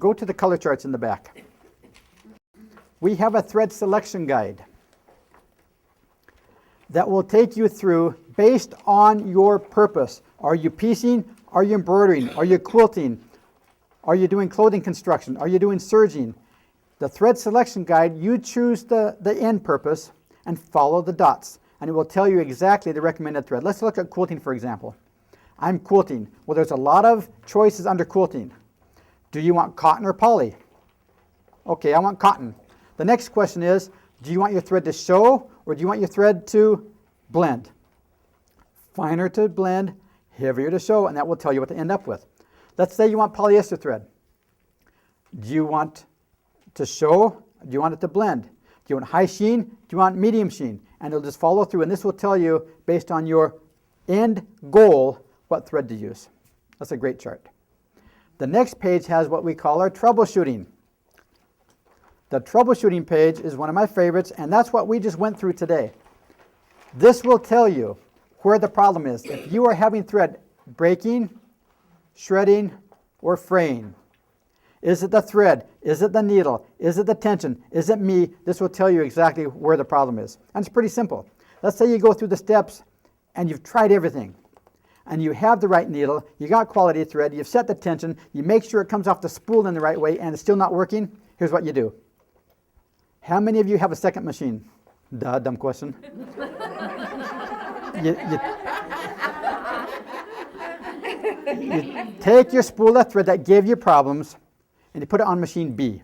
go to the color charts in the back. We have a thread selection guide that will take you through based on your purpose. Are you piecing? Are you embroidering? Are you quilting? Are you doing clothing construction? Are you doing serging? The thread selection guide, you choose the end purpose and follow the dots, and it will tell you exactly the recommended thread. Let's look at quilting, for example. I'm quilting. Well, there's a lot of choices under quilting. Do you want cotton or poly? Okay, I want cotton. The next question is, do you want your thread to show or do you want your thread to blend? Finer to blend, heavier to show, and that will tell you what to end up with. Let's say you want polyester thread. Do you want to show? Do you want it to blend? Do you want high sheen? Do you want medium sheen? And it'll just follow through, and this will tell you, based on your end goal, what thread to use. That's a great chart. The next page has what we call our troubleshooting. The troubleshooting page is one of my favorites, and that's what we just went through today. This will tell you where the problem is. If you are having thread breaking, shredding, or fraying, is it the thread? Is it the needle? Is it the tension? Is it me? This will tell you exactly where the problem is. And it's pretty simple. Let's say you go through the steps and you've tried everything. And you have the right needle, you got quality thread, you've set the tension, you make sure it comes off the spool in the right way, and it's still not working. Here's what you do. How many of you have a second machine? Duh, dumb question. you take your spool of thread that gave you problems and you put it on machine B.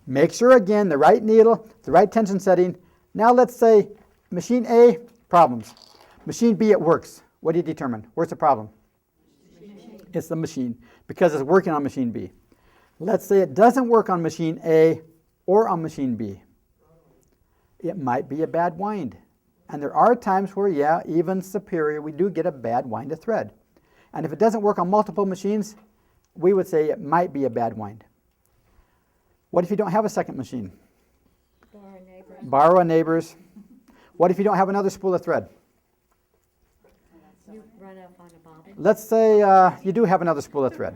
Make sure again the right needle, the right tension setting. Now let's say machine A, problems. Machine B, it works. What do you determine? Where's the problem? Machine. It's the machine because it's working on machine B. Let's say it doesn't work on machine A or on machine B. It might be a bad wind. And there are times where, yeah, even superior, we do get a bad wind of thread. And if it doesn't work on multiple machines, we would say it might be a bad wind. What if you don't have a second machine? Borrow a neighbor's. Borrow a neighbor's. What if you don't have another spool of thread? You run up on a bobbin. Let's say you do have another spool of thread.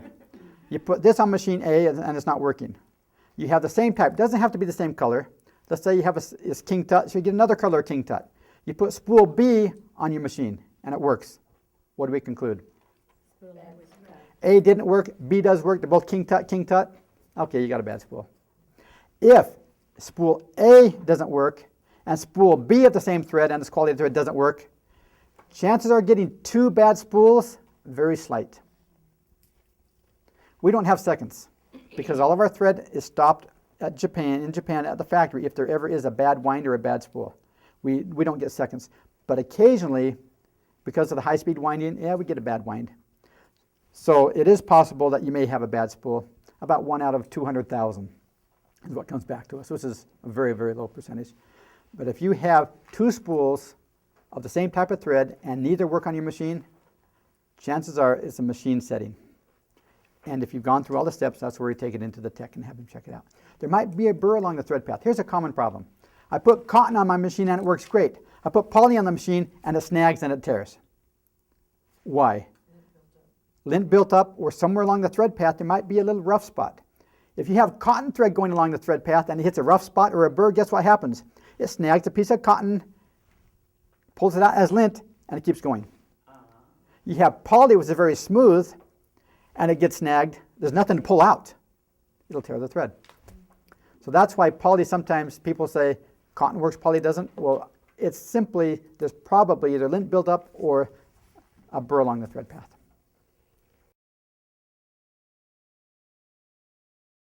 You put this on machine A and it's not working. You have the same type. It doesn't have to be the same color. Let's say you have it's King Tut, so you get another color of King Tut. You put spool B on your machine and it works. What do we conclude? A didn't work, B does work. They're both King Tut, King Tut. Okay, you got a bad spool. If spool A doesn't work and spool B of the same thread and this quality thread doesn't work, chances are getting two bad spools very slight. We don't have seconds because all of our thread is stopped in Japan at the factory if there ever is a bad wind or a bad spool. We don't get seconds. But occasionally, because of the high-speed winding, yeah, we get a bad wind. So it is possible that you may have a bad spool. About 1 out of 200,000 is what comes back to us, which is a very, very low percentage. But if you have two spools of the same type of thread and neither work on your machine, chances are it's a machine setting. And if you've gone through all the steps, that's where you take it into the tech and have them check it out. There might be a burr along the thread path. Here's a common problem. I put cotton on my machine and it works great. I put poly on the machine and it snags and it tears. Why? Lint built up, or somewhere along the thread path there might be a little rough spot. If you have cotton thread going along the thread path and it hits a rough spot or a burr, guess what happens? It snags a piece of cotton, pulls it out as lint, and it keeps going. You have poly, which is very smooth, and it gets snagged. There's nothing to pull out. It'll tear the thread. So that's why poly, sometimes people say cotton works, poly doesn't. Well, it's simply there's probably either lint buildup or a burr along the thread path.